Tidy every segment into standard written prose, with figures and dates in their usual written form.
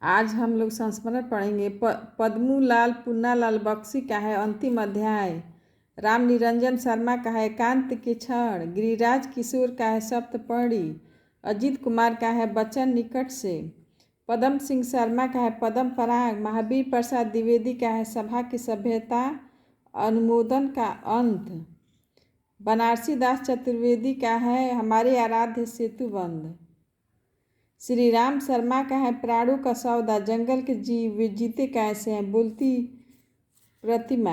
आज हम लोग संस्मरण पढ़ेंगे। पद्मूलाल पुन्नालाल बख्शी का है अंतिम अध्याय। राम निरंजन शर्मा का है एकांत के क्षण। गिरिराज किशोर का है सप्तपर्णी। अजीत कुमार का है बच्चन निकट से। पदम सिंह शर्मा का है पदम पराग। महावीर प्रसाद द्विवेदी का है सभा की सभ्यता अनुमोदन का अंत। बनारसी दास चतुर्वेदी का है हमारे आराध्य सेतुबंध। श्री राम शर्मा का है प्राणों का सौदा। जंगल के जीव वे जीते कैसे हैं बोलती प्रतिमा।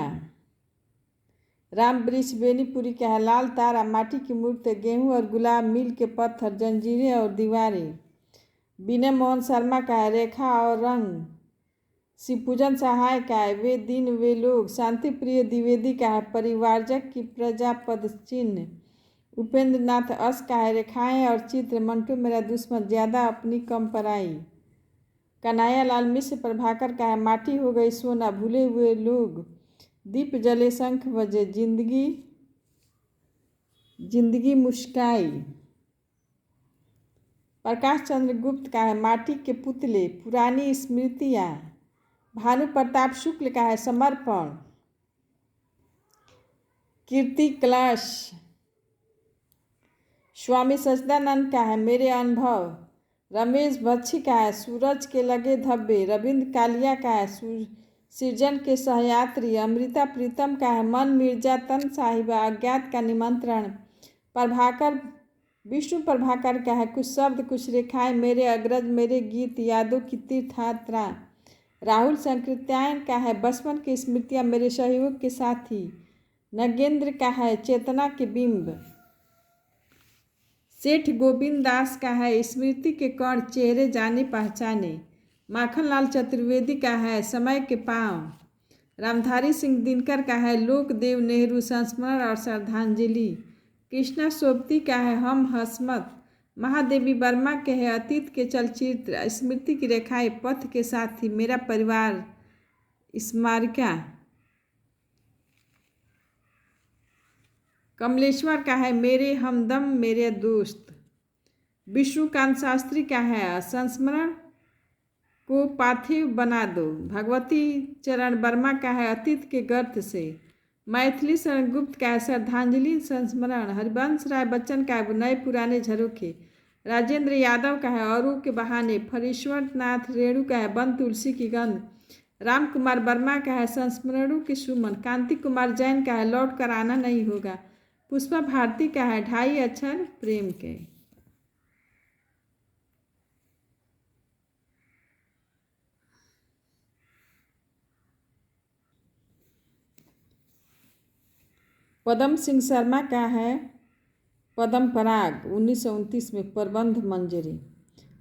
राम वृक्ष बेनीपुरी का है लाल तारा। माटी की मूर्ति गेहूं और गुलाब मिल के पत्थर जंजीरें और दीवारें। विनय मोहन शर्मा का है रेखा और रंग। शिवपूजन सहाय का है वे दिन वे लोग। शांति प्रिय द्विवेदी का है परिवारजक की प्रजापद चिन्ह। उपेंद्र नाथ अस का है रेखाएं और चित्र। मंटू मेरा दुश्मन ज़्यादा अपनी कम पराई। कन्हैया लाल मिश्र प्रभाकर का है माटी हो गई सोना भूले हुए लोग। दीप जले शंख बजे जिंदगी जिंदगी मुस्काई। प्रकाश चंद्र गुप्त का है माटी के पुतले पुरानी स्मृतियाँ। भानु प्रताप शुक्ल का है समर्पण। कीर्ति कलश। स्वामी सच्चिदानंद का है मेरे अनुभव। रमेश बख्शी का है सूरज के लगे धब्बे। रविंद्र कालिया का है सृजन के सहयात्री। अमृता प्रीतम का है मन मिर्जा तन साहिबा अज्ञात का निमंत्रण। प्रभाकर विष्णु प्रभाकर का है कुछ शब्द कुछ रेखाएं मेरे अग्रज मेरे गीत यादों की तीर्थयात्रा। राहुल संकृत्यायन का है बचपन की स्मृतियाँ मेरे सहयोग के साथी। नगेंद्र का है चेतना के बिंब। सेठ गोविंद दास का है स्मृति के कण चेहरे जाने पहचाने। माखनलाल चतुर्वेदी का है समय के पांव। रामधारी सिंह दिनकर का है लोकदेव नेहरू संस्मरण और श्रद्धांजलि। कृष्णा सोबती का है हम हसमत। महादेवी वर्मा के है अतीत के चलचित्र स्मृति की रेखाएं पथ के साथी मेरा परिवार स्मारिका। कमलेश्वर का है मेरे हमदम मेरे दोस्त। विष्णुकांत शास्त्री का है संस्मरण को पार्थिव बना दो। भगवती चरण वर्मा का है अतीत के गर्त से। मैथिली शरण गुप्त का है श्रद्धांजलि संस्मरण। हरिवंश राय बच्चन का है नए पुराने झरोखे। राजेंद्र यादव का है औरों के बहाने। फरीश्वर नाथ रेणु का है बन तुलसी की गंध। राम कुमार वर्मा का है संस्मरणों के सुमन। कांति कुमार जैन का है लौट कर आना नहीं होगा। पुष्पा भारती का है ढाई अक्षर प्रेम के। पदम सिंह शर्मा का है पदम पराग 1929 में प्रबंध मंजरी।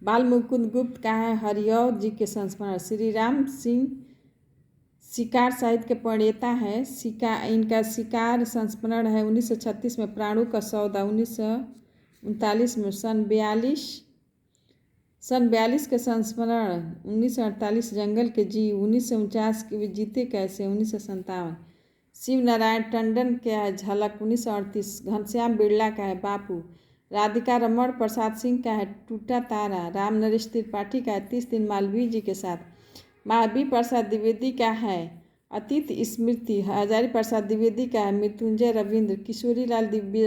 बाल मुकुंद गुप्त का है हरिऔर जी के संस्मरण। श्री राम सिंह शिकार साहित्य के प्रणेता है। इनका शिकार संस्मरण है 1936 में। प्राणों का सौदा 1939 में। सन 42 के संस्मरण 1948। जंगल के जीव 1949 के वे जीते कैसे 1957। शिव नारायण टंडन का है झलक 1938। घनश्याम बिरला का है बापू। राधिका रमण प्रसाद सिंह का है टूटा तारा। राम नरेश त्रिपाठी का है 30 दिन मालवीय जी के साथ। महावीर प्रसाद द्विवेदी का है अतीत स्मृति। हजारी प्रसाद द्विवेदी का है मृत्युंजय। रविंद्र किशोरी लाल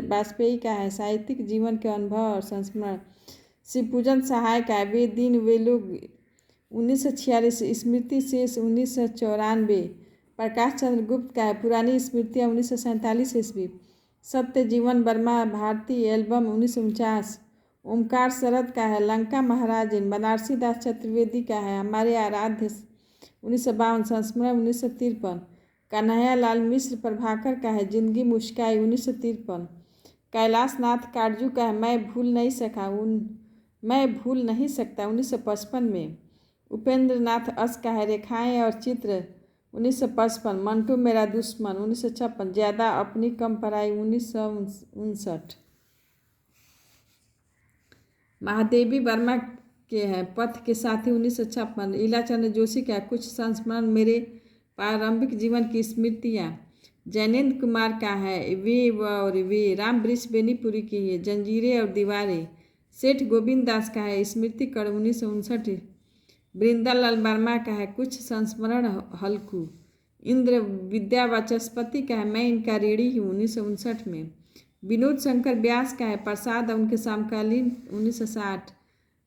वाजपेयी का है साहित्यिक जीवन के अनुभव और संस्मरण। शिवपूजन सहाय का है वे दिन वे लोग 1946। स्मृति शेष 1994। प्रकाश चंद्र गुप्त का है पुरानी स्मृतियाँ 1947 ईस्वी। सत्य जीवन वर्मा भारती एल्बम 1949। ओमकार शरद का है लंका महाराजन। बनारसी दास चतुर्वेदी का है हमारे आराध्य 1952। संस्मरण 1953। कन्हैया लाल मिश्र प्रभाकर का है जिंदगी मुस्काई 1953। कैलाश नाथ काटजू का है मैं भूल नहीं सकता 1955 में। उपेंद्र नाथ अस का है रेखाएं और चित्र 1955। मंटू मेरा दुश्मन 1956। ज़्यादा अपनी कम पराई 1959। महादेवी वर्मा के हैं पथ के साथी 1956। इला चंद्र जोशी का कुछ संस्मरण मेरे प्रारंभिक जीवन की स्मृतियाँ। जैनेन्द्र कुमार का है वे और वे। राम वृक्ष बेनीपुरी की है जंजीरें और दीवारें। सेठ गोविंद दास का है स्मृति कण 1959। वृंदालाल वर्मा का है कुछ संस्मरण हल्कू। इंद्र विद्या वाचस्पति का है मैं इनका ऋणी हूँ 1959 में। विनोद शंकर व्यास का है प्रसाद और उनके समकालीन 1960।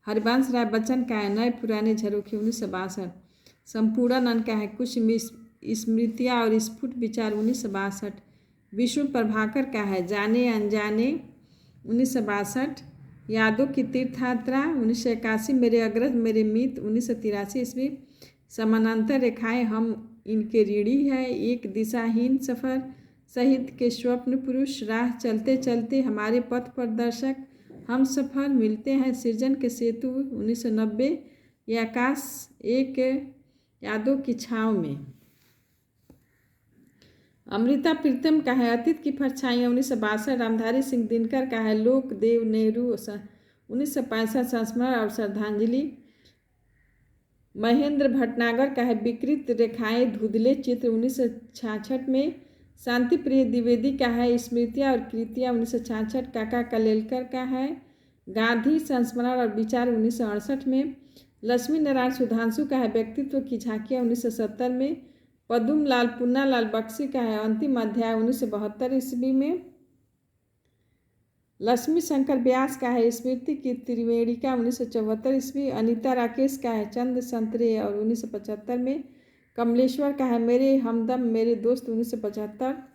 हरिवंश राय बच्चन का है नए पुराने झरोखे 1962। संपूर्णानंद का है कुछ स्मृतियाँ और स्फुट विचार 1962। विष्णु प्रभाकर का है जाने अनजाने 1962। यादों की तीर्थयात्रा 1981। मेरे अग्रज मेरे मित्र 1983 ईस्वी। समानांतर रेखाएं हम इनके ऋणी है। एक दिशाहीन सफ़र साहित्य के स्वप्न पुरुष राह चलते चलते हमारे पथ प्रदर्शक हम सफ़र मिलते हैं सृजन के सेतु 1990। ये आकाश एक यादों की छाँव में। अमृता प्रीतम का है अतीत की परछाइयाँ 1962। रामधारी सिंह दिनकर का है लोक देव नेहरू 1965 संस्मरण और श्रद्धांजलि। महेंद्र भटनागर का है विकृत रेखाएं धुंधले चित्र 1966 में। शांति प्रिय द्विवेदी का है स्मृतियाँ और कृतियाँ 1966। काका कलेलकर का है गांधी संस्मरण और विचार 1968 में। लक्ष्मी नारायण सुधांशु का है व्यक्तित्व की झांकियाँ 1970 में। पद्म लाल पुन्नालाल बख्शी का है अंतिम अध्याय 1972 ईस्वी में। लक्ष्मी शंकर व्यास का है स्मृति की त्रिवेणिका 1974 ईस्वी। अनीता राकेश का है चंद संतरे और 1975 में। कमलेश्वर का है मेरे हमदम मेरे दोस्त 1975।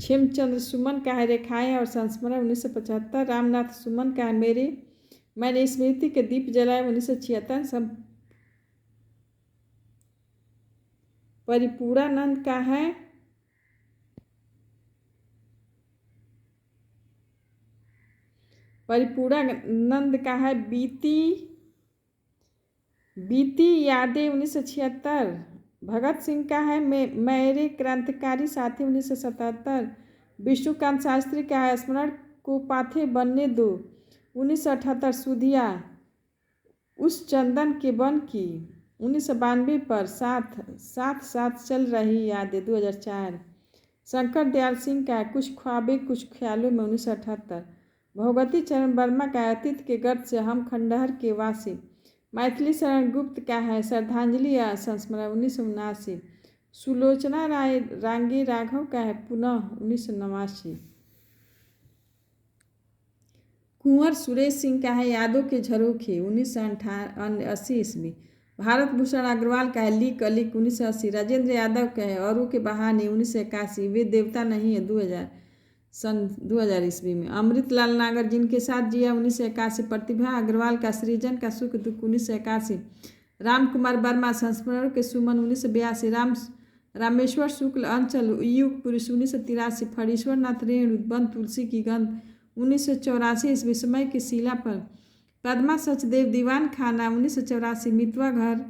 खेमचंद्र सुमन का है रेखाएं और संस्मरण 1975। रामनाथ सुमन का है मैंने स्मृति के दीप जलाए 1976। परिपूर्णानंद का है परिपूर्णानंद का है बीती यादें 1976। भगत सिंह का है मेरे क्रांतिकारी साथी 1977। विष्णुकांत शास्त्री का है स्मरण को पाथे बनने दो 1978। सुधिया उस चंदन के वन की 1992 पर साथ साथ चल रही यादें 2004। शंकर दयाल सिंह का कुछ ख्वाबे कुछ ख्यालों में 1978। भगवती चरण वर्मा का अतीत के गर्त से हम खंडहर के वासी। मैथिली शरण गुप्त का है श्रद्धांजलि या संस्मरण 1979। सुलोचना राय रांगी राघव का है पुनः 1989। कुंवर सुरेश सिंह का है यादों के झरोखे 1980 ईस्वी। भारत भूषण अग्रवाल का है लीक अलीक 1980। राजेंद्र यादव का है औरों के बहाने 1981। वे देवता नहीं है 2000 ईस्वी में। अमृतलाल नागर जिनके साथ जिया 1981। प्रतिभा अग्रवाल का सृजन का सुख दुख 1981। राम कुमार वर्मा संस्मरण के सुमन 1982। रामेश्वर शुक्ल अंचल युग पुरुष 1983। फणीश्वर नाथ रेणु वन तुलसी की गंध 1984 ईस्वी। समय की शिला पर पद्मा सचदेव दीवान खाना 1984। मितवा घर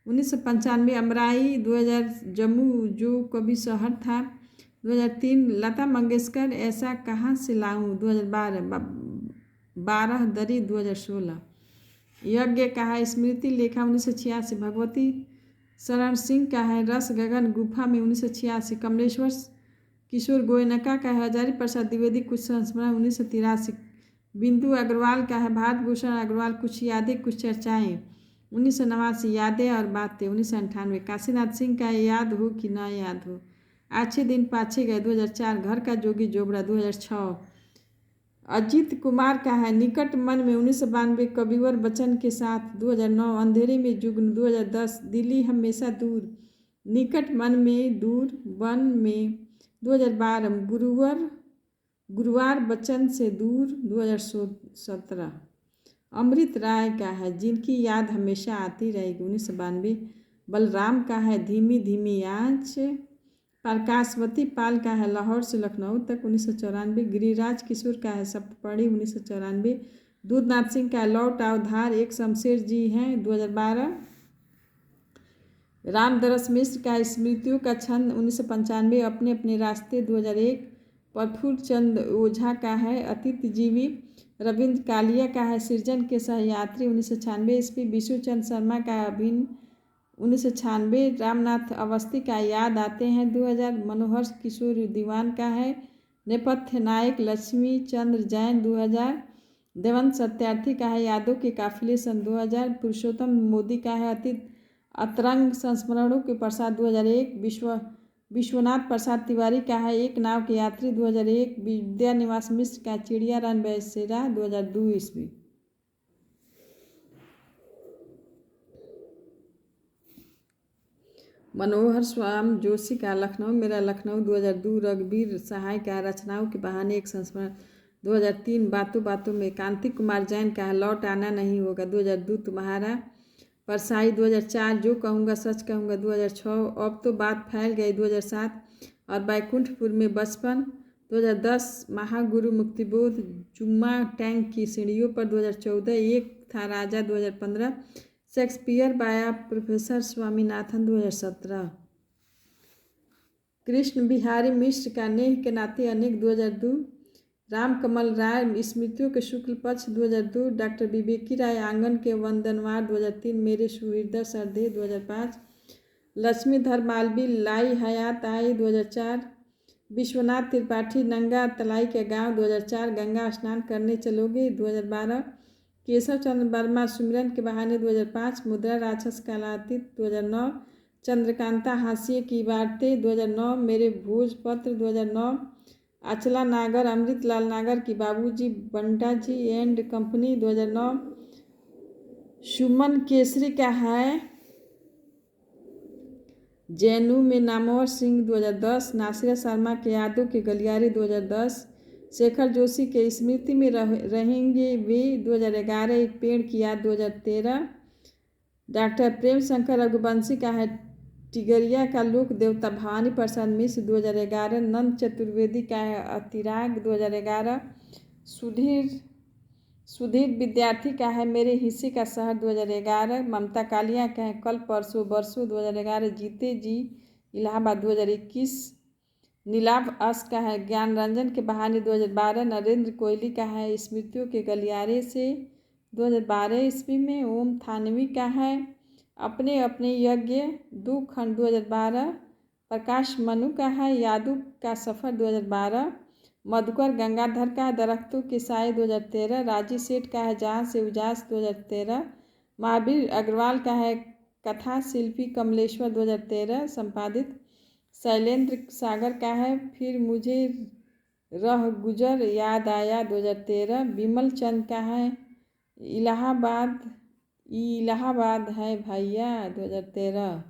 1995। अमराई 2000। जम्मू जो कभी शहर था 2003। लता मंगेशकर ऐसा कहाँ से लाऊं 2012 दरी 2016। यज्ञ का है स्मृति लेखा 1986। भगवती शरण सिंह का है रस गगन गुफा में 1986। कमलेश्वर किशोर गोयनका का है हजारी प्रसाद द्विवेदी कुछ संस्मरण 1983। बिंदु अग्रवाल का है भारत भूषण अग्रवाल कुछ यादें कुछ चर्चाएं 1989। यादें और बातें 1998। काशीनाथ सिंह का याद हो कि ना याद हो अच्छे दिन पाछे गए 2004। घर का जोगी जोबड़ा 2006। अजीत कुमार का है निकट मन में 1992। कविवर बच्चन के साथ 2009। अंधेरे में जुग्न 2010। दिल्ली हमेशा दूर निकट मन में दूर वन में 2012। गुरुवार बच्चन से दूर 2017। अमृत राय का है जिनकी याद हमेशा आती रहेगी 1992। बलराम का है धीमी धीमी आँच। प्रकाशवती पाल का है लाहौर से लखनऊ तक 1994। गिरिराज किशोर का है सप्तपदी 1994। दूधनाथ सिंह का है लौट आओ धार एक शमशेर जी हैं 2012। रामदरस मिश्र का स्मृतियों का छंद 1995। अपने अपने रास्ते 2001। प्रफुल्ल चंद ओझा का है अतीत जीवी। रविंद्र कालिया का है सृजन के सहयात्री 1996 ईस्वी। विशुचंद्र शर्मा का है अभिन्न 1996। रामनाथ अवस्थी का याद आते हैं 2000। मनोहर किशोर दीवान का है नेपथ्य नायक। लक्ष्मी चंद्र जैन 2000। देवंत सत्यार्थी का है यादों के काफिले सन 2000। पुरुषोत्तम मोदी का है अतीत अतरंग संस्मरणों के प्रसाद 2001। विश्वनाथ प्रसाद तिवारी का है एक नाव के यात्री 2001। विद्या निवास मिश्र का चिड़िया रन बसेरा 2002 ईस्वी। मनोहर स्वाम जोशी का लखनऊ मेरा लखनऊ 2002। रघुवीर सहाय का रचनाओं के बहाने एक संस्मरण 2003। बातों बातों में कांति कुमार जैन का है लौट आना नहीं होगा 2002। तुम्हारा परसाई 2004। जो कहूँगा सच कहूँगा 2006। अब तो बात फैल गई 2007। और बैकुंठपुर में बचपन 2010। महागुरु मुक्तिबोध जुम्मा टैंक की सीढ़ियों पर 2014। एक था राजा 2015। शेक्सपियर बाया प्रोफेसर स्वामीनाथन 2017। कृष्ण बिहारी मिश्र का नेह के नाते अनेक 2002। राम कमल राय स्मृतियों के शुक्ल पक्ष 2002। डॉक्टर विवेकी राय आंगन के वंदनवार 2003। मेरे सुहृदय सरदे 2005। लक्ष्मीधर मालवी लाई हयात आई 2004। विश्वनाथ त्रिपाठी नंगा तलाई के गांव 2004। गंगा स्नान करने चलोगे 2012। केशव चंद्र वर्मा सुमिरन के बहाने 2005। मुद्रा राक्षस कालातीत 2009। चंद्रकांता हाशिए की वार्तें 2009। मेरे भोजपत्र 2009। अचला नागर अमृतलाल नागर की बाबूजी बंटा जी एंड कंपनी 2009। सुमन केसरी का है जैनू में नामवर सिंह 2010। नासिरा शर्मा के यादों के गलियारे 2010। शेखर जोशी के स्मृति में रहेंगे वे 2011। एक पेड़ की याद 2013। डॉक्टर प्रेम शंकर रघुवंशी का है टिगरिया का लोक देवता भवानी प्रसाद मिश्र 2011। नंद चतुर्वेदी का है अतिराग 2011। सुधीर विद्यार्थी का है मेरे हिस्से का शहर 2011। ममता कालिया का है कल परसों बरसों 2011। जीते जी इलाहाबाद 2021। नीलाभ अस का है ज्ञान रंजन के बहाने 2012। नरेंद्र कोहली का है स्मृतियों के गलियारे से 2012 ईस्वी में। ओम थानवी का है अपने अपने यज्ञ 2 खंड 2012। प्रकाश मनु का है यादू का सफ़र 2012। मधुकर गंगाधर का है दरख्तों के साए 2013। राजी सेठ का है जहाँ से उजास 2013। महावीर अग्रवाल का है कथा शिल्पी कमलेश्वर 2013 संपादित। शैलेंद्र सागर का है फिर मुझे रह गुजर याद आया 2013। विमल चंद का है इलाहाबाद है भैया 2013।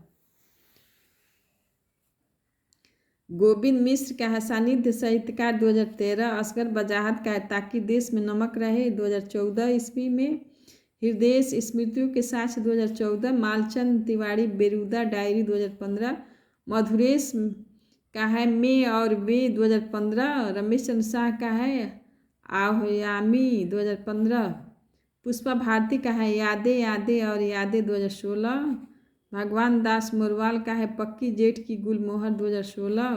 गोविंद मिश्र का है सानिध्य साहित्यकार 2013। असगर बजाहत का है ताकि देश में नमक रहे 2014 ईस्वी में। हृदय स्मृतियों के साक्ष्य 2014। मालचंद तिवारी बेरुदा डायरी 2015। मधुरेश का है मैं और वे 2015। रमेश चंद्र शाह का है आह्यामी 2015। पुष्पा भारती का है यादें यादें और यादें 2016। भगवान दास मोरवाल का है पक्की जेठ की गुलमोहर 2016।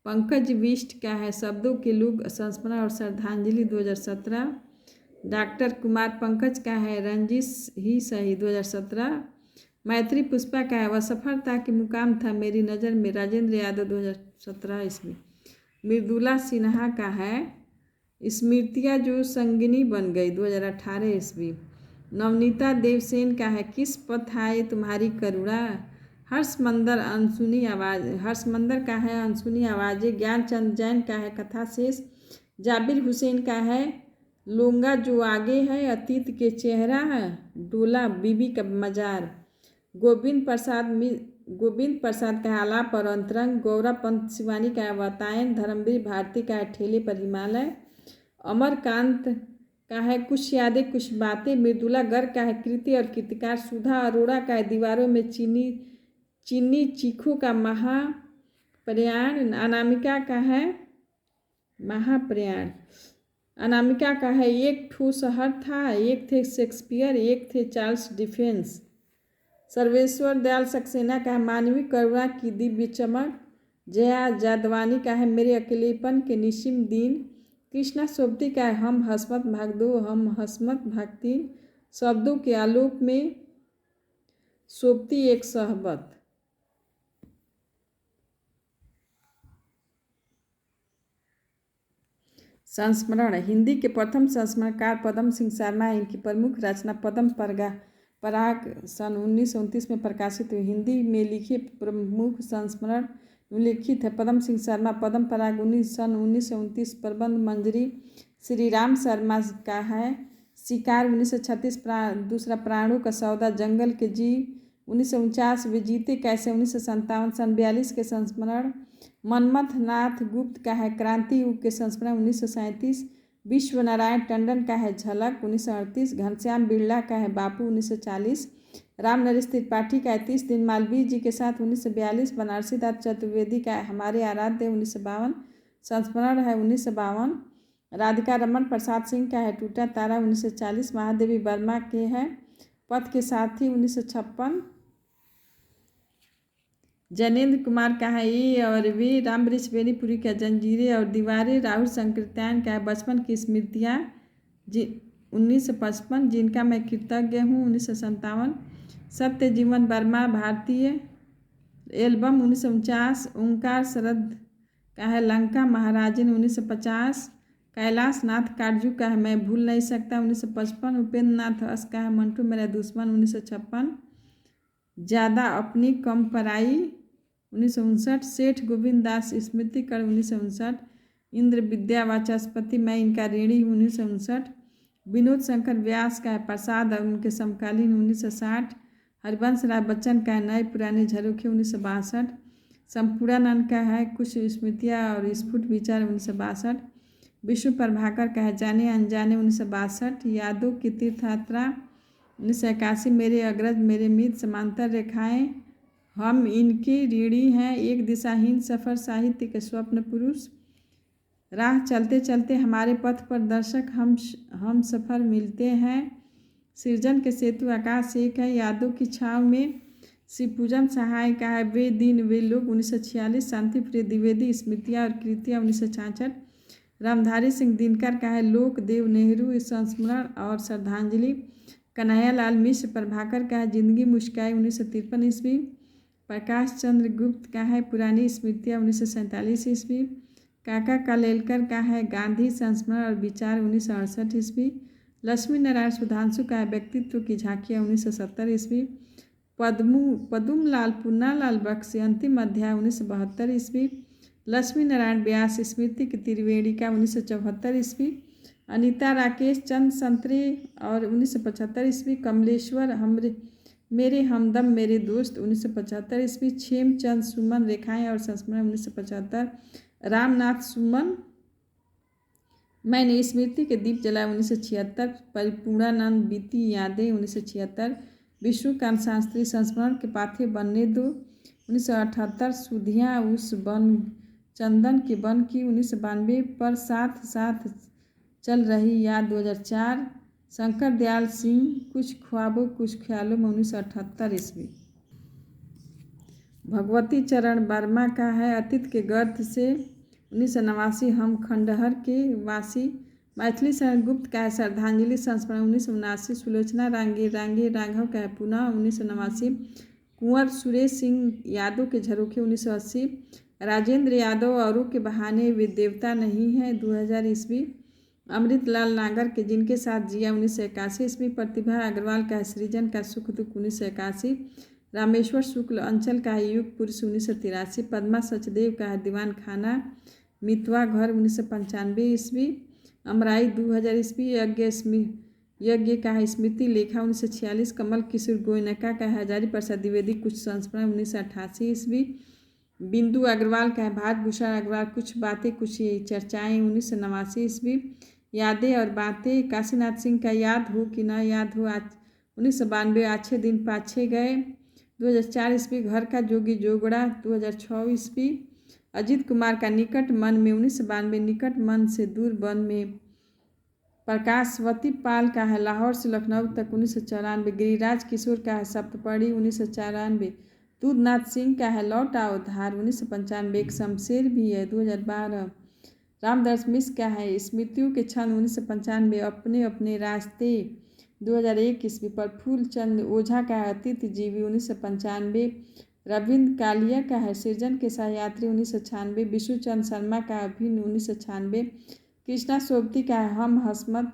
पंकज बिष्ट का है शब्दों के लुग संस्मरण और श्रद्धांजलि 2017। डॉक्टर कुमार पंकज का है रंजिश ही सही 2017। मैत्री पुष्पा का है वह सफर था कि मुकाम था मेरी नज़र में राजेंद्र यादव 2017 ईस्वी। मृदुला सिन्हा का है स्मृतियाँ जो संगिनी बन गई 2018 ईस्वी। नवनीता देवसेन का है किस पथ आए तुम्हारी करुणा। हर्षमंदर का है अनसुनी आवाज़ें। ज्ञानचंद जैन का है कथा शेष। जाबिर हुसैन का है लोंगा जो आगे है अतीत के चेहरा डोला बीबी का मजार। गोविंद प्रसाद का है आलाप और अंतरंग। गौरव पंत शिवानी का है वातायन। धर्मवीर भारती का है ठेले पर हिमालय। अमरकांत का है कुछ यादें कुछ बातें। मृदुला गर्ग का है कृति और कृतिकार। सुधा अरोड़ा का है दीवारों में चीनी चीखों का महाप्रयाण। अनामिका का है महाप्रयाण। अनामिका का है एक ठो शहर था एक थे शेक्सपियर एक थे चार्ल्स डिफेंस। सर्वेश्वर दयाल सक्सेना का है मानवीय करुणा की दिव्य चमक। जया जादवानी का है मेरे अकेलेपन के निशिम दिन। कृष्णा सोबती का है हम हसमत भाग 2 हम हसमत भाग 3। शब्दों के आलोक में सोबती एक सहबत। संस्मरण। हिंदी के प्रथम संस्मरणकार पद्म सिंह शर्मा है। इनकी प्रमुख रचना पद्म पराग सन 1929 में प्रकाशित हुई। हिंदी में लिखे प्रमुख संस्मरण निम्नलिखित है। पद्म सिंह शर्मा पद्म पराग सन 1929, प्रबंध मंजरी श्री राम शर्मा का है। शिकार 1936, दूसरा प्राणों का सौदा, जंगल के जीव 1949, वे जीते कैसे 1957, सन 42 के संस्मरण मनमथ नाथ गुप्त का है। क्रांति युग के संस्मरण 1937, विश्व नारायण टंडन का है। झलक 1938, घनश्याम बिरला का है। बापू 1940, राम नरेश त्रिपाठी का है। 30 दिन मालवीय जी के साथ 1942, बनारसी दास चतुर्वेदी का है। हमारे आराध्य 1952, संस्मरण है 1952, राधिका रमन प्रसाद सिंह का है। टूटा तारा 1940, महादेवी वर्मा के है। पथ के साथी 1956, जैनेन्द्र कुमार का है। ये और वे राम वृक्ष बेनीपुरी का जंजीरें और दीवारें, राहुल संकीर्तन का है। बचपन की स्मृतियाँ 1955, जिनका मैं कृतज्ञ हूँ 1957, सत्य जीवन वर्मा भारतीय एल्बम 1949, ओंकार शरद का है। लंका महाराजिन 1950, कैलाश नाथ काटजू का है। मैं भूल नहीं सकता 1955, उपेंद्र नाथ अस का है। मंटू मेरा दुश्मन 1956, ज़्यादा अपनी कम पराई 1959, सेठ गोविंद दास स्मृति कर 1959, इंद्र विद्या वाचस्पति मैं इनका ऋणी हूँ 1959, विनोद शंकर व्यास का है। प्रसाद और उनके समकालीन 1960, हरिवंश राय बच्चन का है। नए पुराने झरोखे 1962, संपूर्णानंद का है। कुछ स्मृतियाँ और स्फुट विचार 1962, विष्णु प्रभाकर का है। जाने अनजाने 1962, यादों की तीर्थ यात्रा 1981, मेरे अग्रज मेरे मित्र, समांतर रेखाएं हम इनके ऋणी हैं, एक दिशाहीन सफ़र, साहित्य के स्वप्न पुरुष, राह चलते चलते हमारे पथ पर दर्शक, हम सफ़र मिलते हैं, सृजन के सेतु, आकाश एक है, यादों की छाँव में, शिवपूजन सहाय का है। वे दिन वे लोग 1946, शांति प्रिय द्विवेदी स्मृतियाँ और कृतियाँ 1966, रामधारी सिंह दिनकर का है। लोक देव नेहरू संस्मरण और श्रद्धांजलि, कन्हैया लाल मिश्र प्रभाकर का है। जिंदगी मुस्काई 1953 ईस्वी, प्रकाश चंद्र गुप्त का है। पुरानी स्मृतियाँ 1947 ईस्वी, काका कालेलकर का है। गांधी संस्मरण और विचार 1968 ईस्वी, लक्ष्मी नारायण सुधांशु का है। व्यक्तित्व की झांकियाँ 1970 ईस्वी, पदुमलाल पुन्नालाल बख्शी अंतिम अध्याय 1972 ईस्वी, लक्ष्मी नारायण व्यास स्मृति की त्रिवेणिका 1974 ईस्वी, अनीता राकेश चंद संतरे और 1975 ईस्वी, कमलेश्वर मेरे हमदम मेरे दोस्त 1975 ईस्वी, छेमचंद सुमन रेखाएं और संस्मरण 1975, रामनाथ सुमन मैंने स्मृति के दीप जलाए 1976, परिपूर्णानंद बीती यादें 1976, विष्णुकांत शास्त्री संस्मरण के पाथे बनने दो 1978, सुधियाँ उस बन चंदन के बन की 1992 पर साथ साथ चल रही याद 2004, शंकर दयाल सिंह कुछ ख्वाबों कुछ ख्यालों में 1978 ईस्वी, भगवती चरण वर्मा का है। अतीत के गर्त से 1989, हम खंडहर के वासी, मैथिली शरण गुप्त का है। श्रद्धांजलि संस्मरण 1979, सुलोचना रांगे राघव का है। पुनः 1989, कुंवर सुरेश सिंह यादव के झरोखे 1980, राजेंद्र यादव औरों के बहाने वे देवता नहीं है 2000 ईस्वी, अमृतलाल नागर के जिनके साथ जिया 1981 ईस्वी, प्रतिभा अग्रवाल का है। सृजन का सुख दुख 1981, रामेश्वर शुक्ल अंचल का है। युग पुरुष 1983, पद्मा सचदेव का है। दीवान खाना मितवा घर 1995 ईस्वी, अमराई 2000 ईस्वी, यज्ञ का है। स्मृति लेखा 1946, कमल किशोर गोयनका का है। हजारी प्रसाद द्विवेदी कुछ संस्मरण 1988 ईस्वी, बिंदु अग्रवाल का है। भारत भूषण अग्रवाल कुछ बातें कुछ चर्चाएं 1989 ईस्वी, यादें और बातें काशीनाथ सिंह का याद हो कि न याद हो 1992, अच्छे दिन पाछे गए 2004 ईस्वी, घर का जोगी जोगड़ा 2006 ईस्वी, अजीत कुमार का निकट मन में 1992, निकट मन से दूर वन में, प्रकाशवती पाल का है। लाहौर से लखनऊ तक 1994, गिरिराज किशोर का है। सप्तपदी 1994, दूधनाथ सिंह का है। लौट आओ धार 1995, एक शमशेर भी है 2012, रामदास मिश्र का है। स्मृतियों के क्षण 1995, अपने अपने रास्ते 2001 ईस्वी, प्रफुल्ल चंद ओझा का है। अतीत जीवी 1995, रविंद्र कालिया का है। सृजन के सहयात्री 1996, विष्णुचंद शर्मा का अभिन्न 1996, कृष्णा सोबती का है हम हसमत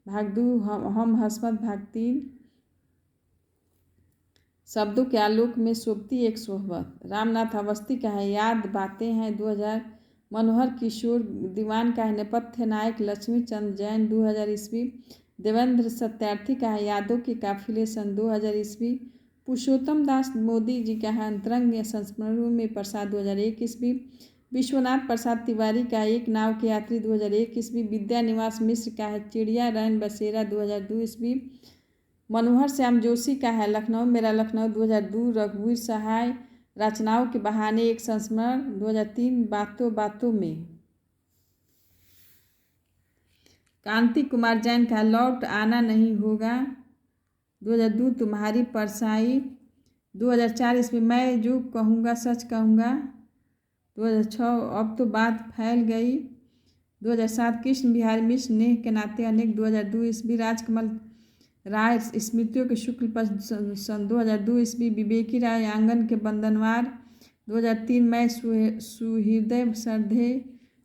भाग 2, हम हसमत भाग 3। शब्दों के आलोक में सोबती एक सोहबत। रामनाथ अवस्थी का है याद बातें हैं 2000। मनोहर किशोर दीवान का है नेपथ्य नायक लक्ष्मी चंद जैन 2000 ईस्वी। देवेंद्र सत्यार्थी का है यादों के काफिले सन 2000 ईस्वी। पुरुषोत्तम दास मोदी जी का है अंतरंग संस्मरणों में प्रसाद 2001 ईस्वी। विश्वनाथ प्रसाद तिवारी का एक नाव के यात्री 2001 ईस्वी। विद्या निवास मिश्र का है चिड़िया रैन बसेरा 2002 ईस्वी। मनोहर श्याम जोशी का है लखनऊ मेरा लखनऊ 2002। रघुवीर सहाय रचनाओं के बहाने एक संस्मरण 2003। बातों बातों में। कांति कुमार जैन का लौट आना नहीं होगा 2002। तुम्हारी परछाई 2004 ईस्वी। मैं जो कहूँगा सच कहूँगा 2006। अब तो बात फैल गई 2007। कृष्ण बिहारी मिश्र नेह के नाते अनेक 2002 ईस्वी। राजकमल राय स्मृतियों के शुक्ल पक्ष सन 2002 ईस्वी। विवेकी राय आंगन के बंदनवार 2003। मैं सुहृदय श्रद्धे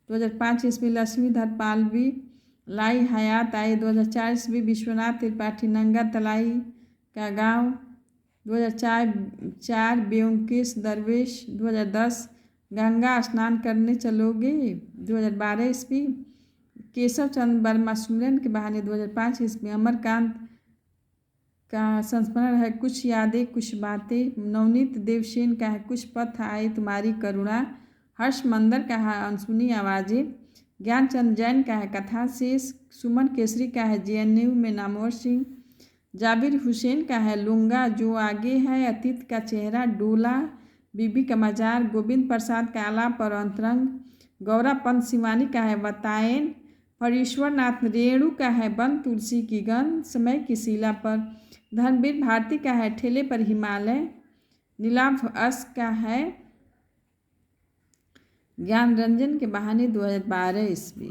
2005 ईस्वी। लक्ष्मीधर पालवी लाई हयात आए 2004 ईस्वी। विश्वनाथ त्रिपाठी नंगा तलाई का गांव 2004। ब्योमकेश दरवेश 2010। गंगा स्नान करने चलोगे 2012 ईस्वी। केशव चंद्र वर्मा सुमिरन के बहाने 2005 ईस्वी। अमरकांत का संस्मरण है कुछ यादें कुछ बातें। नवनीत देवसेन का है कुछ पथ आए तुम्हारी करुणा। हर्ष मंदर का है अनसुनी आवाज़ें। ज्ञानचंद जैन का है कथा शेष। सुमन केसरी का है जेएनयू में नामवर सिंह। जाबिर हुसैन का है लूंगा जो आगे है अतीत का चेहरा डोला। बीबी का मजार। गोविंद प्रसाद का आलाप और अंतरंग। गौरा पंत शिवानी का है बताएन। परेश्वर नाथ रेणु का है बन तुलसी की गंध समय की शिला पर। धर्मवीर भारती का है ठेले पर हिमालय। नीलाभ अस का है ज्ञान रंजन के बहाने 2012 ईस्वी।